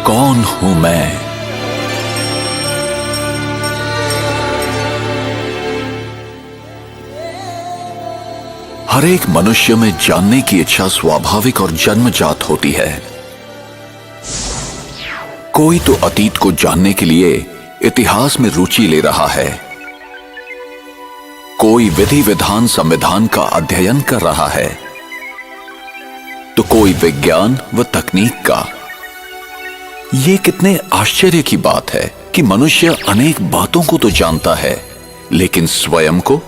कौन हूं मैं? हर एक मनुष्य में जानने की इच्छा स्वाभाविक और जन्मजात होती है। कोई तो अतीत को जानने के लिए इतिहास में रुचि ले रहा है, कोई विधि विधान संविधान का अध्ययन कर रहा है, तो कोई विज्ञान व तकनीक का। ये कितने आश्चर्य की बात है कि मनुष्य अनेक बातों को तो जानता है लेकिन स्वयं को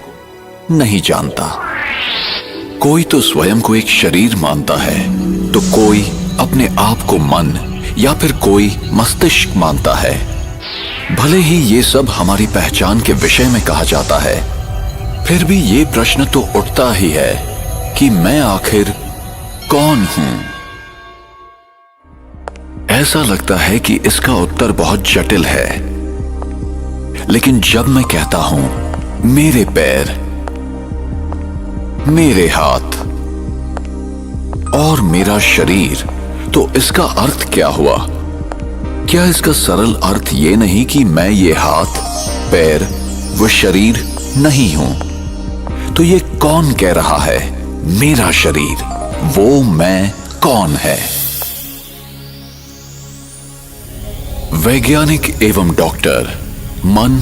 नहीं जानता। कोई तो स्वयं को एक शरीर मानता है, तो कोई अपने आप को मन या फिर कोई मस्तिष्क मानता है। भले ही ये सब हमारी पहचान के विषय में कहा जाता है, फिर भी ये प्रश्न तो उठता ही है कि मैं आखिर कौन हूं? ऐसा लगता है कि इसका उत्तर बहुत जटिल है, लेकिन जब मैं कहता हूं मेरे पैर, मेरे हाथ और मेरा शरीर, तो इसका अर्थ क्या हुआ? क्या इसका सरल अर्थ ये नहीं कि मैं ये हाथ, पैर व शरीर नहीं हूं? तो ये कौन कह रहा है मेरा शरीर? वो मैं कौन है? वैज्ञानिक एवं डॉक्टर मन,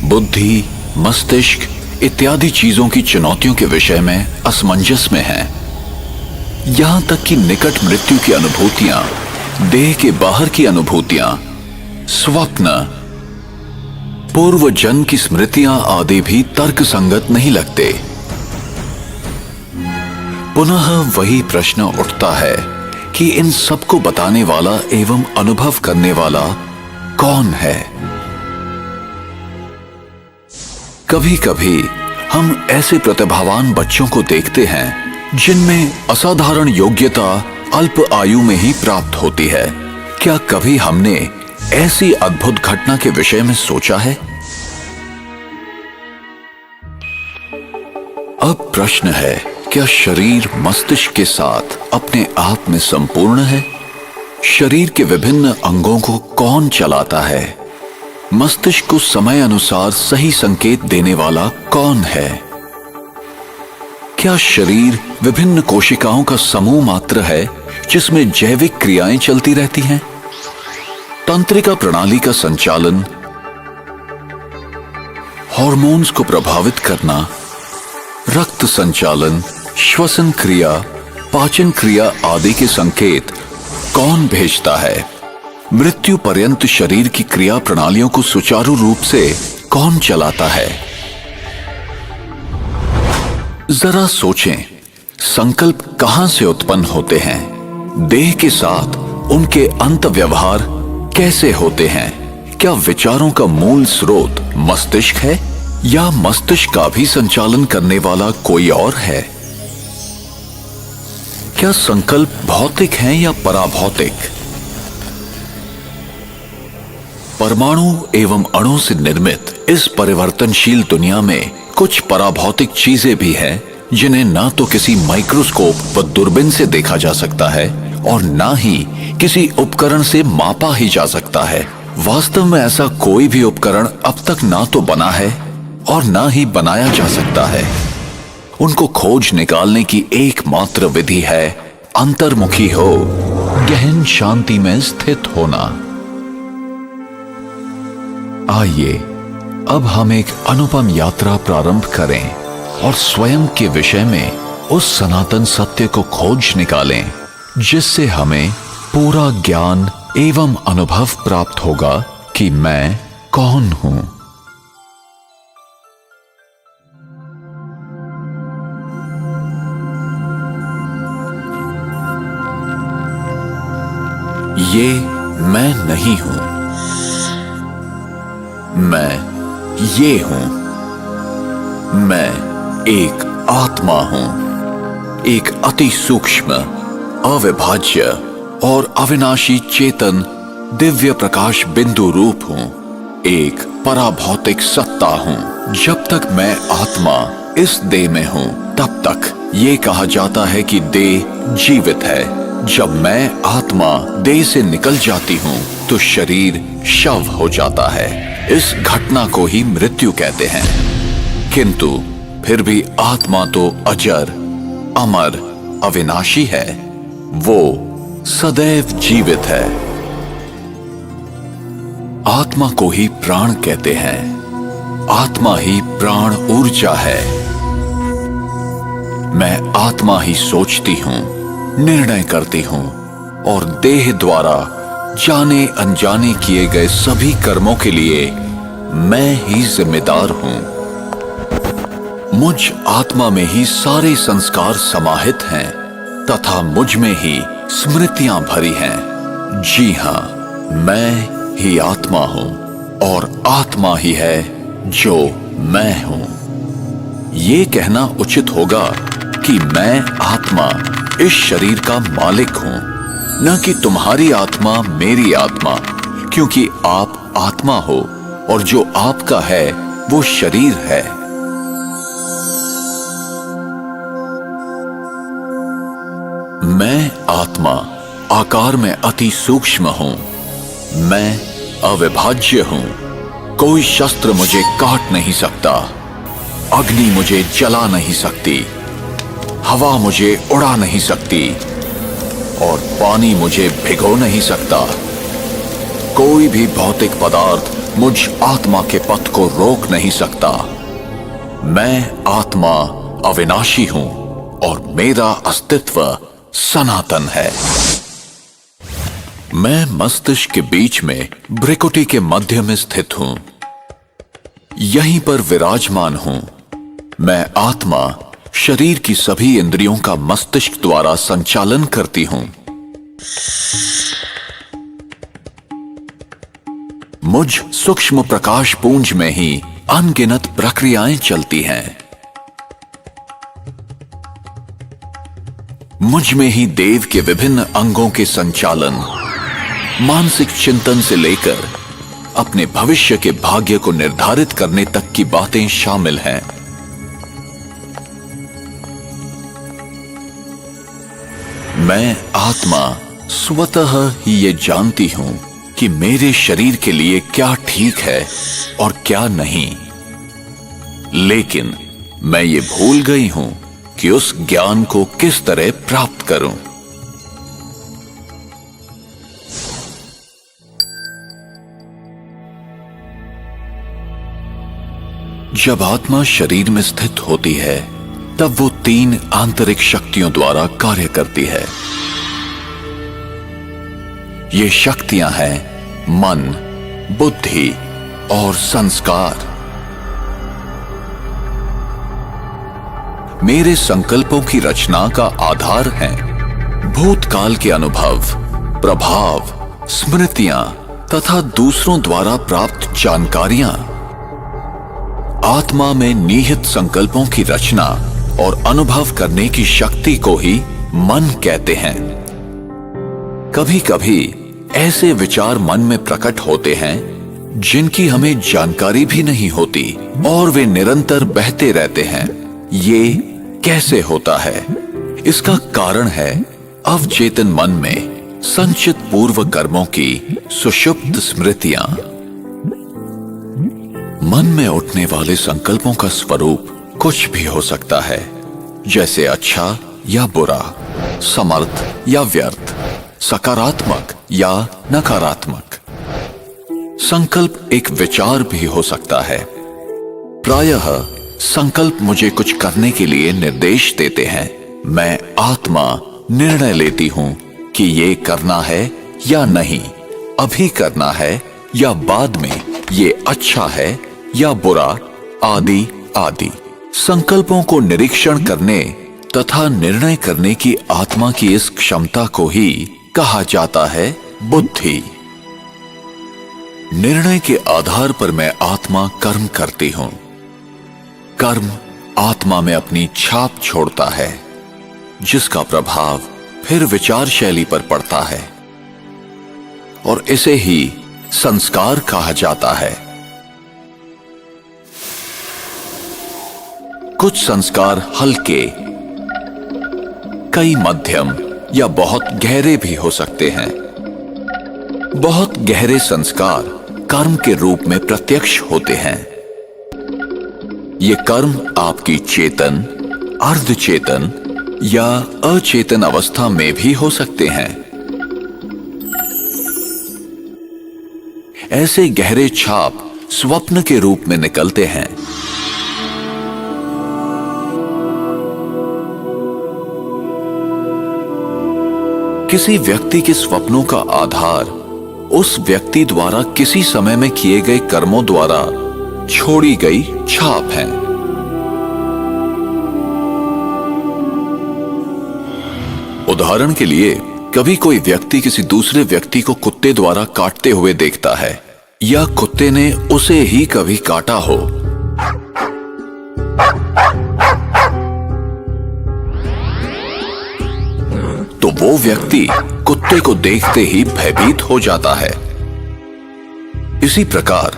बुद्धि, मस्तिष्क इत्यादि चीजों की चुनौतियों के विषय में असमंजस में हैं। यहां तक कि निकट मृत्यु की अनुभूतियां, देह के बाहर की अनुभूतियां, स्वप्न, पूर्व जन्म की स्मृतियां आदि भी तर्क संगत नहीं लगते। पुनः वही प्रश्न उठता है कि इन सबको बताने वाला एवं अनुभव करने वाला कौन है? कभी कभी हम ऐसे प्रतिभावान बच्चों को देखते हैं जिनमें असाधारण योग्यता अल्प आयु में ही प्राप्त होती है। क्या कभी हमने ऐसी अद्भुत घटना के विषय में सोचा है? अब प्रश्न है, क्या शरीर मस्तिष्क के साथ अपने आप में संपूर्ण है? शरीर के विभिन्न अंगों को कौन चलाता है? मस्तिष्क को समय अनुसार सही संकेत देने वाला कौन है? क्या शरीर विभिन्न कोशिकाओं का समूह मात्र है जिसमें जैविक क्रियाएं चलती रहती हैं? तंत्रिका प्रणाली का संचालन, हार्मोन्स को प्रभावित करना, रक्त संचालन, श्वसन क्रिया, पाचन क्रिया आदि के संकेत कौन भेजता है? मृत्यु पर्यंत शरीर की क्रिया प्रणालियों को सुचारू रूप से कौन चलाता है? जरा सोचें, संकल्प कहां से उत्पन्न होते हैं? देह के साथ उनके अंत व्यवहार कैसे होते हैं? क्या विचारों का मूल स्रोत मस्तिष्क है या मस्तिष्क का भी संचालन करने वाला कोई और है? क्या संकल्प भौतिक हैं या पराभौतिक? परमाणु एवं अणु से निर्मित इस परिवर्तनशील दुनिया में कुछ पराभौतिक चीजें भी हैं जिन्हें ना तो किसी माइक्रोस्कोप व दूरबीन से देखा जा सकता है और ना ही किसी उपकरण से मापा ही जा सकता है। वास्तव में ऐसा कोई भी उपकरण अब तक ना तो बना है और ना ही बनाया जा सकता है। उनको खोज निकालने की एकमात्र विधि है अंतर्मुखी हो, गहन शांति में स्थित होना। आइए अब हम एक अनुपम यात्रा प्रारंभ करें और स्वयं के विषय में उस सनातन सत्य को खोज निकालें जिससे हमें पूरा ज्ञान एवं अनुभव प्राप्त होगा कि मैं कौन हूं। ये मैं नहीं हूं, मैं ये हूं। मैं एक आत्मा हूं, एक अति सूक्ष्म, अविभाज्य और अविनाशी चेतन दिव्य प्रकाश बिंदु रूप हूं, एक पराभौतिक सत्ता हूं। जब तक मैं आत्मा इस देह में हूं, तब तक ये कहा जाता है कि देह जीवित है। जब मैं आत्मा देह से निकल जाती हूँ तो शरीर शव हो जाता है। इस घटना को ही मृत्यु कहते हैं। किंतु फिर भी आत्मा तो अजर, अमर, अविनाशी है। वो सदैव जीवित है। आत्मा को ही प्राण कहते हैं। आत्मा ही प्राण ऊर्जा है। मैं आत्मा ही सोचती हूं, निर्णय करती हूं और देह द्वारा जाने अनजाने किए गए सभी कर्मों के लिए मैं ही जिम्मेदार हूं। मुझ आत्मा में ही सारे संस्कार समाहित हैं तथा मुझ में ही स्मृतियां भरी हैं। जी हां, मैं ही आत्मा हूं और आत्मा ही है जो मैं हूं। ये कहना उचित होगा कि मैं आत्मा इस शरीर का मालिक हूं, न कि तुम्हारी आत्मा मेरी आत्मा, क्योंकि आप आत्मा हो और जो आपका है वो शरीर है। मैं आत्मा आकार में अति सूक्ष्म हूं। मैं अविभाज्य हूं। कोई शस्त्र मुझे काट नहीं सकता। अग्नि मुझे जला नहीं सकती। हवा मुझे उड़ा नहीं सकती और पानी मुझे भिगो नहीं सकता। कोई भी भौतिक पदार्थ मुझ आत्मा के पथ को रोक नहीं सकता। मैं आत्मा अविनाशी हूं और मेरा अस्तित्व सनातन है। मैं मस्तिष्क के बीच में भ्रिकुटी के मध्य में स्थित हूं। यहीं पर विराजमान हूं। मैं आत्मा शरीर की सभी इंद्रियों का मस्तिष्क द्वारा संचालन करती हूं। मुझ सूक्ष्म प्रकाश पुंज में ही अनगिनत प्रक्रियाएं चलती हैं। मुझ में ही देव के विभिन्न अंगों के संचालन, मानसिक चिंतन से लेकर अपने भविष्य के भाग्य को निर्धारित करने तक की बातें शामिल हैं। मैं आत्मा स्वतः ही ये जानती हूं कि मेरे शरीर के लिए क्या ठीक है और क्या नहीं। लेकिन मैं ये भूल गई हूं कि उस ज्ञान को किस तरह प्राप्त करूं। जब आत्मा शरीर में स्थित होती है तब वो 3 आंतरिक शक्तियों द्वारा कार्य करती है। ये शक्तियां हैं मन, बुद्धि और संस्कार। मेरे संकल्पों की रचना का आधार है भूतकाल के अनुभव, प्रभाव, स्मृतियां तथा दूसरों द्वारा प्राप्त जानकारियां। आत्मा में निहित संकल्पों की रचना और अनुभव करने की शक्ति को ही मन कहते हैं। कभी कभी ऐसे विचार मन में प्रकट होते हैं जिनकी हमें जानकारी भी नहीं होती और वे निरंतर बहते रहते हैं। ये कैसे होता है? इसका कारण है अवचेतन मन में संचित पूर्व कर्मों की सुषुप्त स्मृतियां। मन में उठने वाले संकल्पों का स्वरूप कुछ भी हो सकता है, जैसे अच्छा या बुरा, समर्थ या व्यर्थ, सकारात्मक या नकारात्मक। संकल्प एक विचार भी हो सकता है। प्रायः संकल्प मुझे कुछ करने के लिए निर्देश देते हैं। मैं आत्मा निर्णय लेती हूं कि ये करना है या नहीं, अभी करना है या बाद में, ये अच्छा है या बुरा, आदि आदि। संकल्पों को निरीक्षण करने तथा निर्णय करने की आत्मा की इस क्षमता को ही कहा जाता है बुद्धि। निर्णय के आधार पर मैं आत्मा कर्म करती हूं। कर्म आत्मा में अपनी छाप छोड़ता है, जिसका प्रभाव फिर विचार शैली पर पड़ता है और इसे ही संस्कार कहा जाता है। कुछ संस्कार हल्के, कई मध्यम या बहुत गहरे भी हो सकते हैं। बहुत गहरे संस्कार कर्म के रूप में प्रत्यक्ष होते हैं। ये कर्म आपकी चेतन, अर्धचेतन या अचेतन अवस्था में भी हो सकते हैं। ऐसे गहरे छाप स्वप्न के रूप में निकलते हैं। किसी व्यक्ति के स्वप्नों का आधार उस व्यक्ति द्वारा किसी समय में किए गए कर्मों द्वारा छोड़ी गई छाप है। उदाहरण के लिए, कभी कोई व्यक्ति किसी दूसरे व्यक्ति को कुत्ते द्वारा काटते हुए देखता है या कुत्ते ने उसे ही कभी काटा हो, तो वो व्यक्ति कुत्ते को देखते ही भयभीत हो जाता है। इसी प्रकार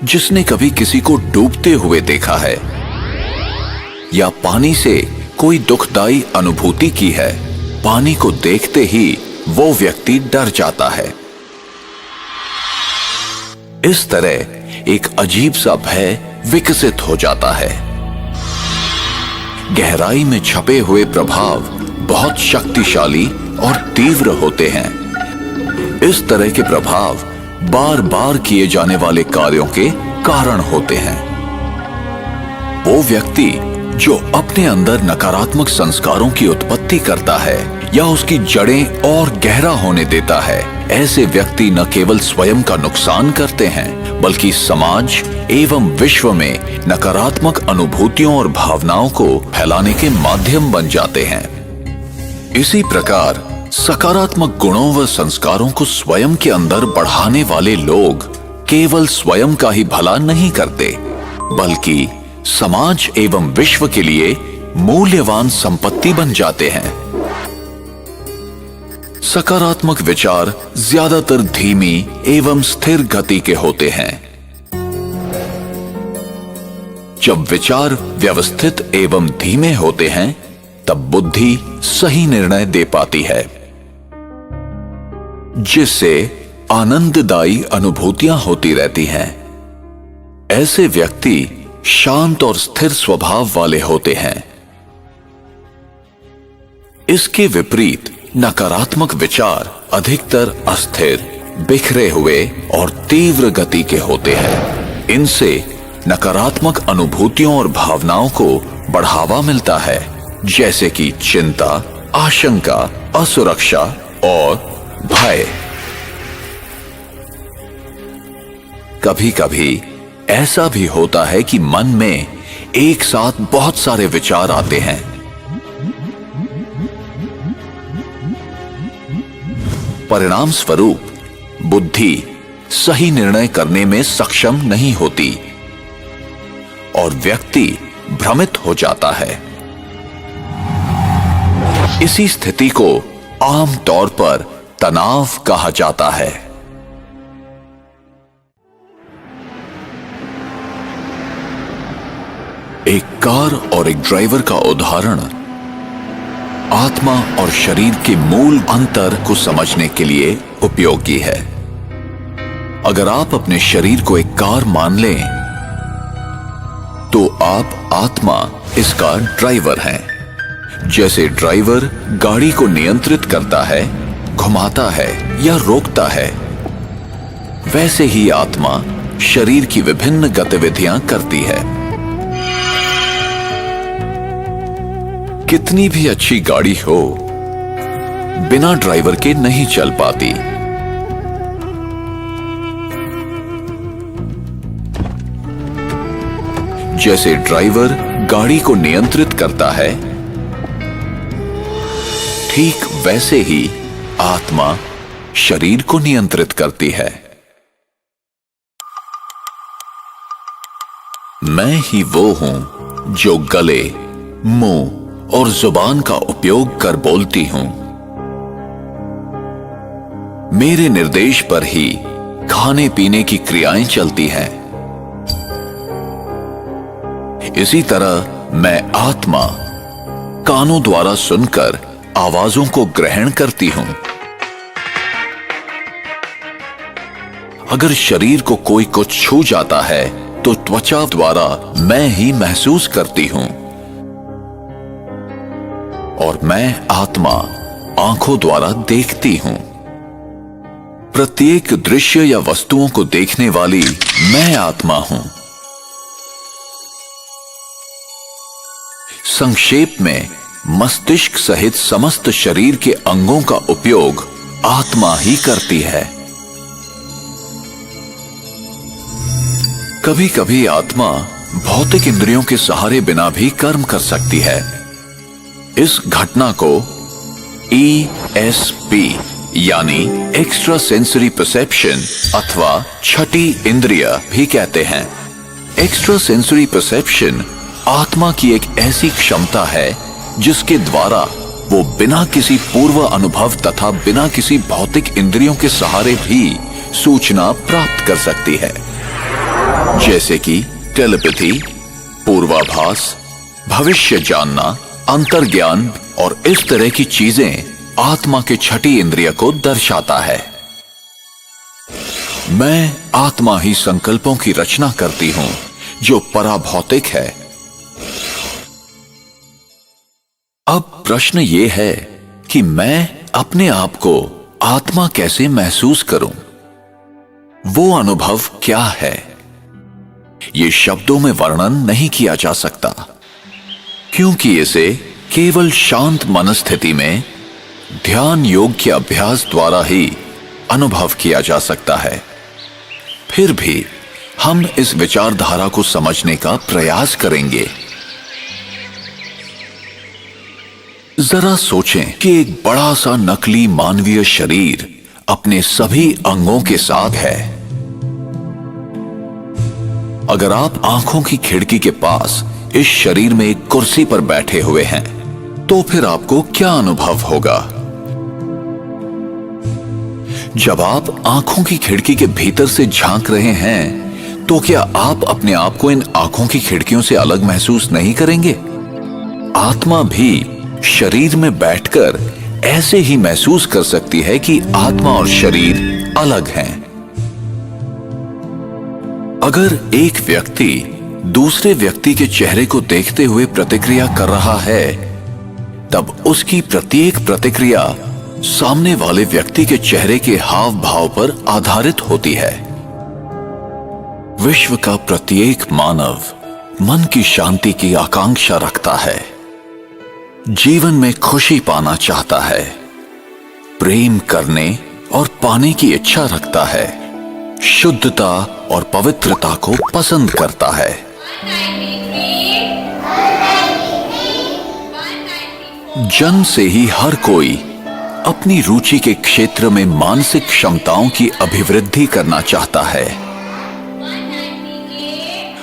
जिसने कभी किसी को डूबते हुए देखा है या पानी से कोई दुखदाई अनुभूति की है, पानी को देखते ही वो व्यक्ति डर जाता है। इस तरह एक अजीब सा भय विकसित हो जाता है। गहराई में छपे हुए प्रभाव बहुत शक्तिशाली और तीव्र होते हैं। इस तरह के प्रभाव बार बार किए जाने वाले कार्यों के कारण होते हैं। वो व्यक्ति जो अपने अंदर नकारात्मक संस्कारों की उत्पत्ति करता है या उसकी जड़ें और गहरा होने देता है, ऐसे व्यक्ति न केवल स्वयं का नुकसान करते हैं बल्कि समाज एवं विश्व में नकारात्मक अनुभूतियों और भावनाओं को फैलाने के माध्यम बन जाते हैं। इसी प्रकार सकारात्मक गुणों व संस्कारों को स्वयं के अंदर बढ़ाने वाले लोग केवल स्वयं का ही भला नहीं करते बल्कि समाज एवं विश्व के लिए मूल्यवान संपत्ति बन जाते हैं। सकारात्मक विचार ज्यादातर धीमी एवं स्थिर गति के होते हैं। जब विचार व्यवस्थित एवं धीमे होते हैं तब बुद्धि सही निर्णय दे पाती है, जिससे आनंददायी अनुभूतियां होती रहती हैं। ऐसे व्यक्ति शांत और स्थिर स्वभाव वाले होते हैं। इसके विपरीत नकारात्मक विचार अधिकतर अस्थिर, बिखरे हुए और तीव्र गति के होते हैं। इनसे नकारात्मक अनुभूतियों और भावनाओं को बढ़ावा मिलता है, जैसे कि चिंता, आशंका, असुरक्षा और भय। कभी कभी ऐसा भी होता है कि मन में एक साथ बहुत सारे विचार आते हैं। परिणाम स्वरूप बुद्धि सही निर्णय करने में सक्षम नहीं होती और व्यक्ति भ्रमित हो जाता है। इसी स्थिति को आम तौर पर तनाव कहा जाता है। एक कार और एक ड्राइवर का उदाहरण आत्मा और शरीर के मूल अंतर को समझने के लिए उपयोगी है। अगर आप अपने शरीर को एक कार मान लें, तो आप आत्मा इसका ड्राइवर हैं। जैसे ड्राइवर गाड़ी को नियंत्रित करता है, घुमाता है या रोकता है, वैसे ही आत्मा शरीर की विभिन्न गतिविधियां करती है। कितनी भी अच्छी गाड़ी हो, बिना ड्राइवर के नहीं चल पाती। जैसे ड्राइवर गाड़ी को नियंत्रित करता है, ठीक वैसे ही आत्मा शरीर को नियंत्रित करती है। मैं ही वो हूं जो गले, मुंह और जुबान का उपयोग कर बोलती हूं। मेरे निर्देश पर ही खाने पीने की क्रियाएं चलती हैं। इसी तरह मैं आत्मा कानों द्वारा सुनकर आवाजों को ग्रहण करती हूं। अगर शरीर को कोई कुछ छू जाता है तो त्वचा द्वारा मैं ही महसूस करती हूं, और मैं आत्मा आंखों द्वारा देखती हूं। प्रत्येक दृश्य या वस्तुओं को देखने वाली मैं आत्मा हूं। संक्षेप में, मस्तिष्क सहित समस्त शरीर के अंगों का उपयोग आत्मा ही करती है। कभी कभी आत्मा भौतिक इंद्रियों के सहारे बिना भी कर्म कर सकती है। इस घटना को ESP यानी एक्स्ट्रा सेंसरी परसेप्शन अथवा छठी इंद्रिय भी कहते हैं। एक्स्ट्रा सेंसरी परसेप्शन आत्मा की एक ऐसी क्षमता है जिसके द्वारा वो बिना किसी पूर्व अनुभव तथा बिना किसी भौतिक इंद्रियों के सहारे भी सूचना प्राप्त कर सकती है, जैसे कि टेलीपैथी, पूर्वाभास, भविष्य जानना, अंतर्ज्ञान और इस तरह की चीजें आत्मा के छठी इंद्रिय को दर्शाता है। मैं आत्मा ही संकल्पों की रचना करती हूं जो पराभौतिक है। अब प्रश्न यह है कि मैं अपने आप को आत्मा कैसे महसूस करूं? वो अनुभव क्या है? ये शब्दों में वर्णन नहीं किया जा सकता, क्योंकि इसे केवल शांत मनस्थिति में ध्यान योग के अभ्यास द्वारा ही अनुभव किया जा सकता है। फिर भी हम इस विचारधारा को समझने का प्रयास करेंगे। जरा सोचें कि एक बड़ा सा नकली मानवीय शरीर अपने सभी अंगों के साथ है। अगर आप आंखों की खिड़की के पास इस शरीर में एक कुर्सी पर बैठे हुए हैं, तो फिर आपको क्या अनुभव होगा? जब आप आंखों की खिड़की के भीतर से झांक रहे हैं, तो क्या आप अपने आप को इन आंखों की खिड़कियों से अलग महसूस नहीं करेंगे? आत्मा भी शरीर में बैठकर ऐसे ही महसूस कर सकती है कि आत्मा और शरीर अलग हैं। अगर एक व्यक्ति दूसरे व्यक्ति के चेहरे को देखते हुए प्रतिक्रिया कर रहा है, तब उसकी प्रत्येक प्रतिक्रिया सामने वाले व्यक्ति के चेहरे के हाव भाव पर आधारित होती है। विश्व का प्रत्येक मानव मन की शांति की आकांक्षा रखता है, जीवन में खुशी पाना चाहता है, प्रेम करने और पाने की इच्छा रखता है, शुद्धता और पवित्रता को पसंद करता है। जन्म से ही हर कोई अपनी रुचि के क्षेत्र में मानसिक क्षमताओं की अभिवृद्धि करना चाहता है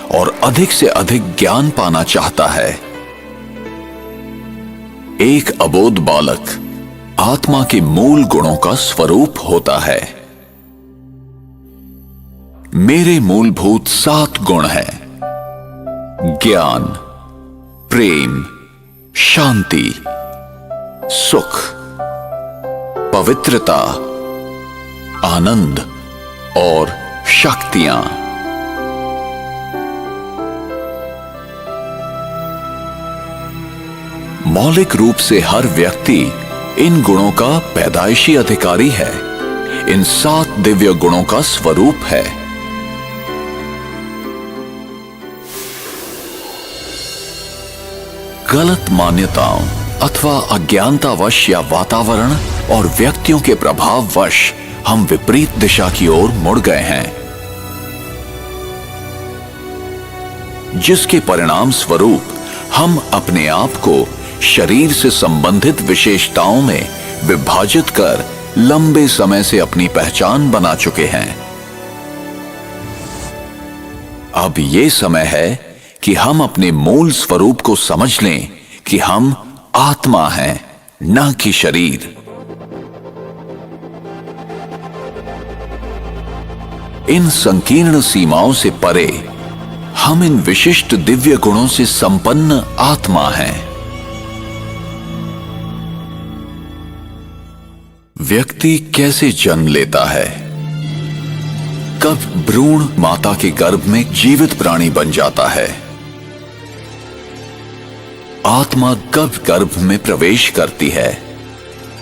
और अधिक से अधिक ज्ञान पाना चाहता है। एक अबोध बालक आत्मा के मूल गुणों का स्वरूप होता है। मेरे मूलभूत 7 गुण हैं: ज्ञान, प्रेम, शांति, सुख, पवित्रता, आनंद और शक्तियां। मौलिक रूप से हर व्यक्ति इन गुणों का पैदाइशी अधिकारी है, इन 7 दिव्य गुणों का स्वरूप है। गलत मान्यताओं अथवा अज्ञानतावश या वातावरण और व्यक्तियों के प्रभाववश हम विपरीत दिशा की ओर मुड़ गए हैं, जिसके परिणाम स्वरूप हम अपने आप को शरीर से संबंधित विशेषताओं में विभाजित कर लंबे समय से अपनी पहचान बना चुके हैं। अब यह समय है कि हम अपने मूल स्वरूप को समझ लें कि हम आत्मा हैं, न कि शरीर। इन संकीर्ण सीमाओं से परे हम इन विशिष्ट दिव्य गुणों से संपन्न आत्मा हैं। व्यक्ति कैसे जन्म लेता है? कब भ्रूण माता के गर्भ में जीवित प्राणी बन जाता है? आत्मा कब गर्भ में प्रवेश करती है?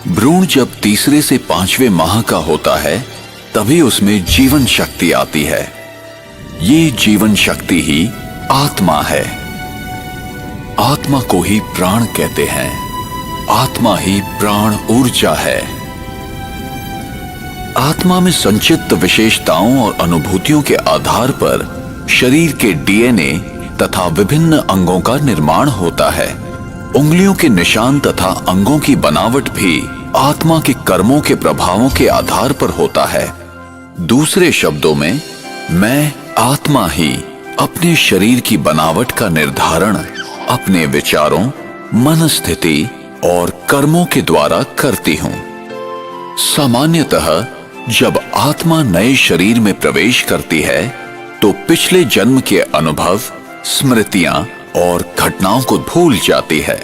भ्रूण जब तीसरे से 5वें माह का होता है तभी उसमें जीवन शक्ति आती है। ये जीवन शक्ति ही आत्मा है। आत्मा को ही प्राण कहते हैं। आत्मा ही प्राण ऊर्जा है। आत्मा में संचित विशेषताओं और अनुभूतियों के आधार पर शरीर के डीएनए तथा विभिन्न अंगों का निर्माण होता है। उंगलियों के निशान तथा अंगों की बनावट भी आत्मा के कर्मों के प्रभावों के आधार पर होता है। दूसरे शब्दों में, मैं आत्मा ही अपने शरीर की बनावट का निर्धारण अपने विचारों, मनस्थिति और कर्मों के द्वारा करती हूं। सामान्यतः जब आत्मा नए शरीर में प्रवेश करती है तो पिछले जन्म के अनुभव, स्मृतियां और घटनाओं को भूल जाती है।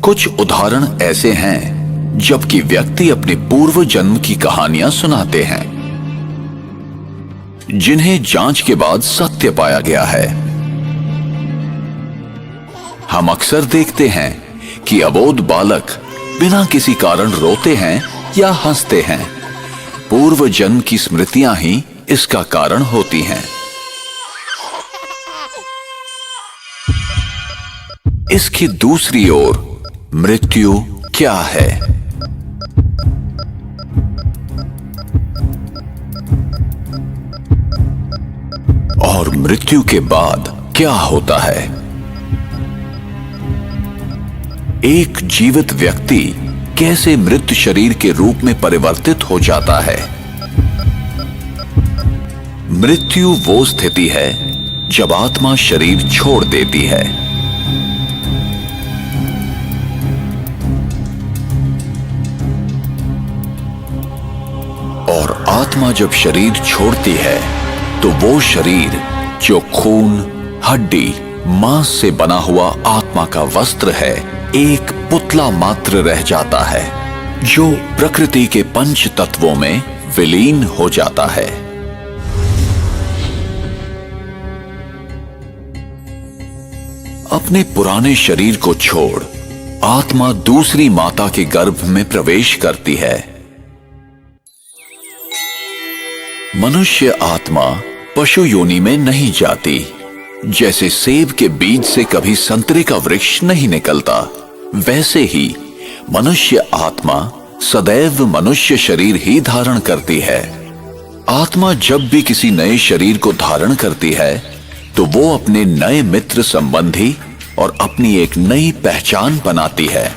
कुछ उदाहरण ऐसे हैं जबकि व्यक्ति अपने पूर्व जन्म की कहानियां सुनाते हैं जिन्हें जांच के बाद सत्य पाया गया है। हम अक्सर देखते हैं कि अबोध बालक बिना किसी कारण रोते हैं या हंसते हैं। पूर्व जन्म की स्मृतियां ही इसका कारण होती हैं। इसकी दूसरी ओर मृत्यु क्या है? और मृत्यु के बाद क्या होता है? एक जीवित व्यक्ति कैसे मृत शरीर के रूप में परिवर्तित हो जाता है? मृत्यु वो स्थिति है जब आत्मा शरीर छोड़ देती है। और आत्मा जब शरीर छोड़ती है तो वो शरीर जो खून, हड्डी, मांस से बना हुआ आत्मा का वस्त्र है, एक पुतला मात्र रह जाता है जो प्रकृति के पंच तत्वों में विलीन हो जाता है। अपने पुराने शरीर को छोड़ आत्मा दूसरी माता के गर्भ में प्रवेश करती है। मनुष्य आत्मा पशु योनि में नहीं जाती। जैसे सेब के बीज से कभी संतरे का वृक्ष नहीं निकलता, वैसे ही मनुष्य आत्मा सदैव मनुष्य शरीर ही धारण करती है। आत्मा जब भी किसी नए शरीर को धारण करती है तो वो अपने नए मित्र, संबंधी और अपनी एक नई पहचान बनाती है।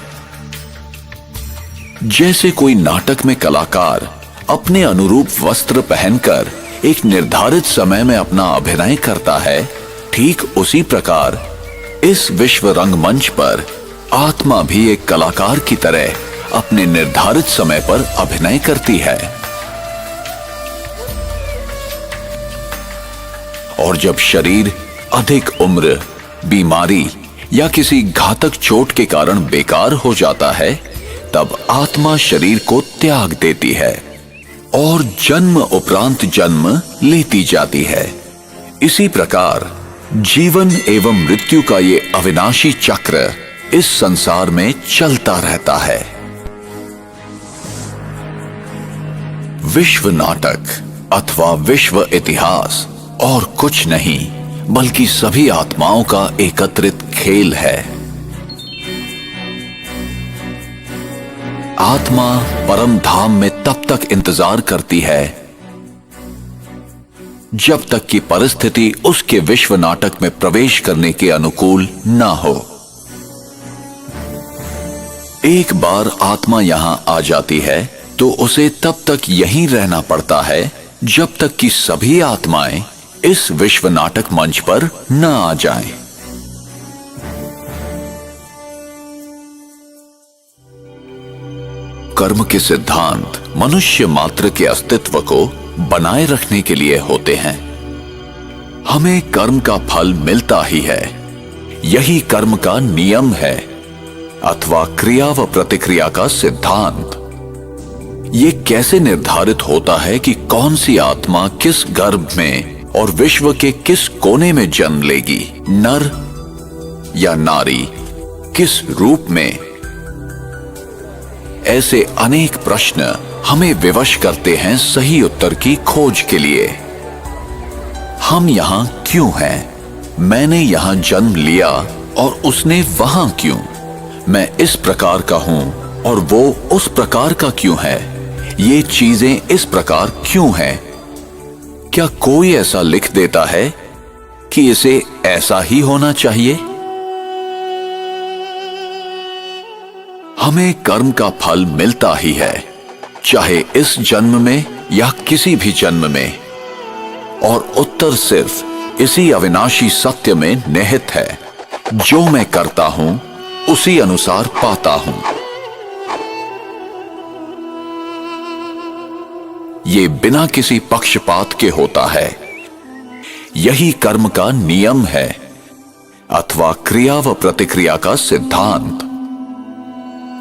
जैसे कोई नाटक में कलाकार अपने अनुरूप वस्त्र पहनकर एक निर्धारित समय में अपना अभिनय करता है, ठीक उसी प्रकार इस विश्व रंगमंच पर आत्मा भी एक कलाकार की तरह अपने निर्धारित समय पर अभिनय करती है। और जब शरीर अधिक उम्र, बीमारी या किसी घातक चोट के कारण बेकार हो जाता है, तब आत्मा शरीर को त्याग देती है और जन्म उपरांत जन्म लेती जाती है। इसी प्रकार जीवन एवं मृत्यु का ये अविनाशी चक्र इस संसार में चलता रहता है। विश्व नाटक अथवा विश्व इतिहास और कुछ नहीं बल्कि सभी आत्माओं का एकत्रित खेल है। आत्मा परम धाम में तब तक इंतजार करती है जब तक कि परिस्थिति उसके विश्व नाटक में प्रवेश करने के अनुकूल न हो। एक बार आत्मा यहां आ जाती है तो उसे तब तक यहीं रहना पड़ता है जब तक कि सभी आत्माएं इस विश्व नाटक मंच पर न आ जाएं। कर्म के सिद्धांत मनुष्य मात्र के अस्तित्व को बनाए रखने के लिए होते हैं। हमें कर्म का फल मिलता ही है, यही कर्म का नियम है। अथवा क्रिया व प्रतिक्रिया का सिद्धांत। ये कैसे निर्धारित होता है कि कौन सी आत्मा किस गर्भ में और विश्व के किस कोने में जन्म लेगी, नर या नारी, किस रूप में? ऐसे अनेक प्रश्न हमें विवश करते हैं सही उत्तर की खोज के लिए। हम यहां क्यों हैं? मैंने यहां जन्म लिया और उसने वहां क्यों? मैं इस प्रकार का हूं और वो उस प्रकार का क्यों है? ये चीजें इस प्रकार क्यों हैं? क्या कोई ऐसा लिख देता है कि इसे ऐसा ही होना चाहिए? हमें कर्म का फल मिलता ही है, चाहे इस जन्म में या किसी भी जन्म में, और उत्तर सिर्फ इसी अविनाशी सत्य में निहित है। जो मैं करता हूं उसी अनुसार पाता हूं। ये बिना किसी पक्षपात के होता है। यही कर्म का नियम है अथवा क्रिया व प्रतिक्रिया का सिद्धांत।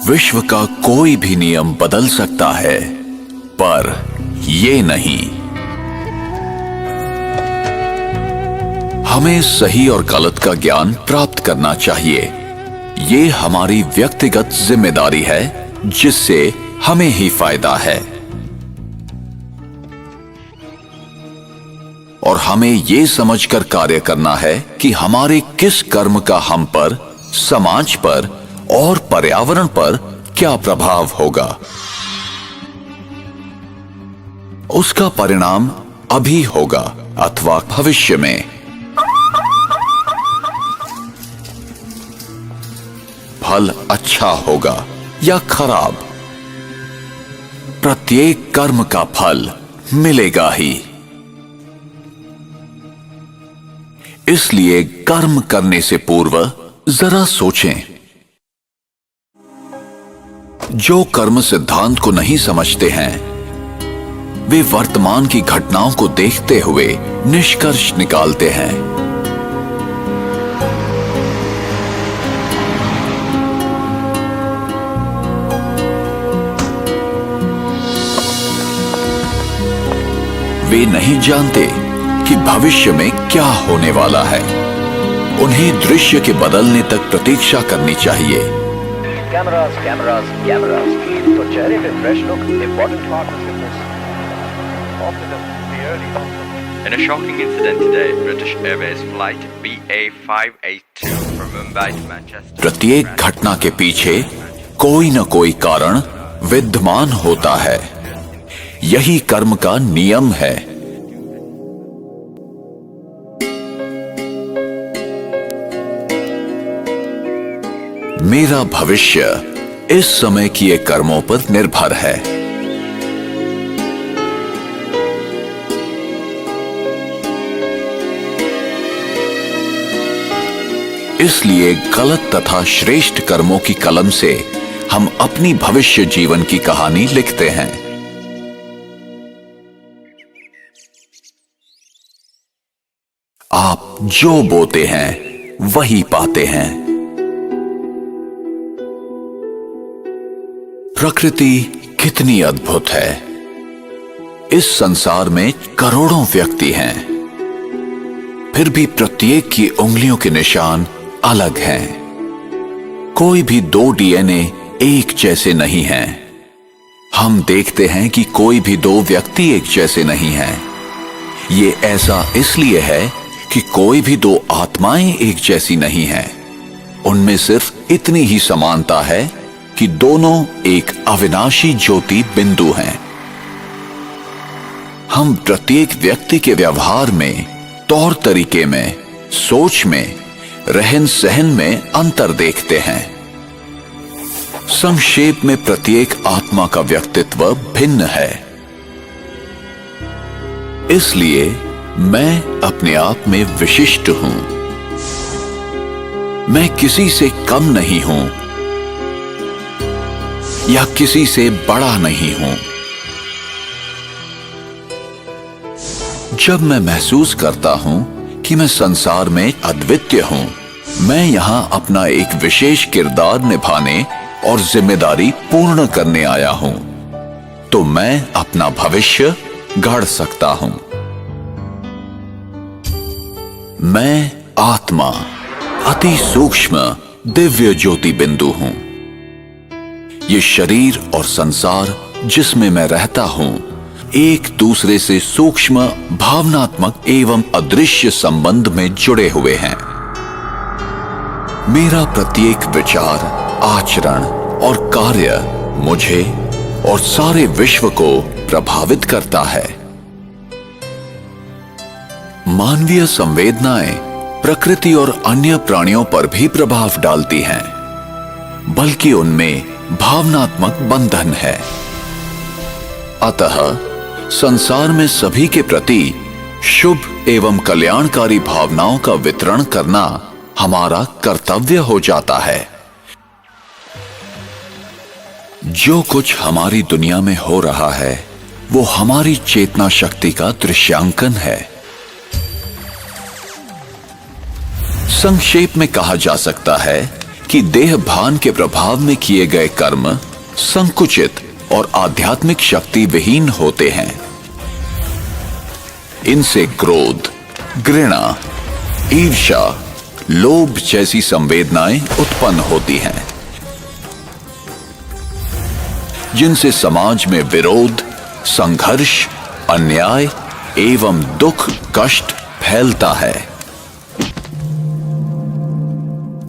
विश्व का कोई भी नियम बदल सकता है, पर ये नहीं। हमें सही और गलत का ज्ञान प्राप्त करना चाहिए। ये हमारी व्यक्तिगत जिम्मेदारी है, जिससे हमें ही फायदा है। और हमें ये समझकर कार्य करना है कि हमारे किस कर्म का हम पर, समाज पर और पर्यावरण पर क्या प्रभाव होगा। उसका परिणाम अभी होगा अथवा भविष्य में। फल अच्छा होगा या खराब, प्रत्येक कर्म का फल मिलेगा ही। इसलिए कर्म करने से पूर्व जरा सोचें। जो कर्म सिद्धांत को नहीं समझते हैं, वे वर्तमान की घटनाओं को देखते हुए निष्कर्ष निकालते हैं। वे नहीं जानते कि भविष्य में क्या होने वाला है। उन्हें दृश्य के बदलने तक प्रतीक्षा करनी चाहिए। कैमरास कैमरास कैमरास, तो चेहरे पे fresh look important part of fitness. In a shocking incident today, British Airways flight BA582 from Mumbai to Manchester. प्रत्येक घटना के पीछे कोई न कोई कारण विद्यमान होता है। यही कर्म का नियम है। मेरा भविष्य इस समय किए कर्मों पर निर्भर है। इसलिए गलत तथा श्रेष्ठ कर्मों की कलम से हम अपनी भविष्य जीवन की कहानी लिखते हैं। आप जो बोते हैं वही पाते हैं। प्रकृति कितनी अद्भुत है। इस संसार में करोड़ों व्यक्ति हैं, फिर भी प्रत्येक की उंगलियों के निशान अलग हैं। कोई भी दो डीएनए एक जैसे नहीं हैं। हम देखते हैं कि कोई भी दो व्यक्ति एक जैसे नहीं हैं। ये ऐसा इसलिए है कि कोई भी दो आत्माएं एक जैसी नहीं हैं। उनमें सिर्फ इतनी ही समानता है कि दोनों एक अविनाशी ज्योति बिंदु हैं। हम प्रत्येक व्यक्ति के व्यवहार में, तौर तरीके में, सोच में, रहन सहन में अंतर देखते हैं। संक्षेप में प्रत्येक आत्मा का व्यक्तित्व भिन्न है। इसलिए मैं अपने आप में विशिष्ट हूं। मैं किसी से कम नहीं हूं या किसी से बड़ा नहीं हूं। जब मैं महसूस करता हूं कि मैं संसार में अद्वितीय हूं, मैं यहां अपना एक विशेष किरदार निभाने और जिम्मेदारी पूर्ण करने आया हूं, तो मैं अपना भविष्य गढ़ सकता हूं। मैं आत्मा, अति सूक्ष्म दिव्य ज्योति बिंदु हूं। ये शरीर और संसार जिसमें मैं रहता हूं, एक दूसरे से सूक्ष्म भावनात्मक एवं अदृश्य संबंध में जुड़े हुए हैं। मेरा प्रत्येक विचार, आचरण और कार्य मुझे और सारे विश्व को प्रभावित करता है। मानवीय संवेदनाएं प्रकृति और अन्य प्राणियों पर भी प्रभाव डालती हैं, बल्कि उनमें भावनात्मक बंधन है। अतः संसार में सभी के प्रति शुभ एवं कल्याणकारी भावनाओं का वितरण करना हमारा कर्तव्य हो जाता है। जो कुछ हमारी दुनिया में हो रहा है वो हमारी चेतना शक्ति का दृश्यांकन है। संक्षेप में कहा जा सकता है कि देह भान के प्रभाव में किए गए कर्म संकुचित और आध्यात्मिक शक्ति विहीन होते हैं। इनसे क्रोध, घृणा, ईर्ष्या, लोभ जैसी संवेदनाएं उत्पन्न होती हैं, जिनसे समाज में विरोध, संघर्ष, अन्याय एवं दुख कष्ट फैलता है।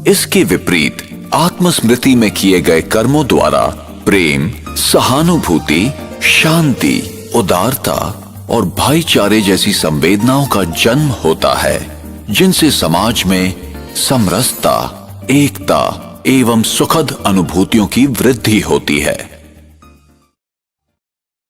इसके विपरीत आत्मस्मृति में किए गए कर्मों द्वारा प्रेम, सहानुभूति, शांति, उदारता और भाईचारे जैसी संवेदनाओं का जन्म होता है, जिनसे समाज में समरसता, एकता एवं सुखद अनुभूतियों की वृद्धि होती है।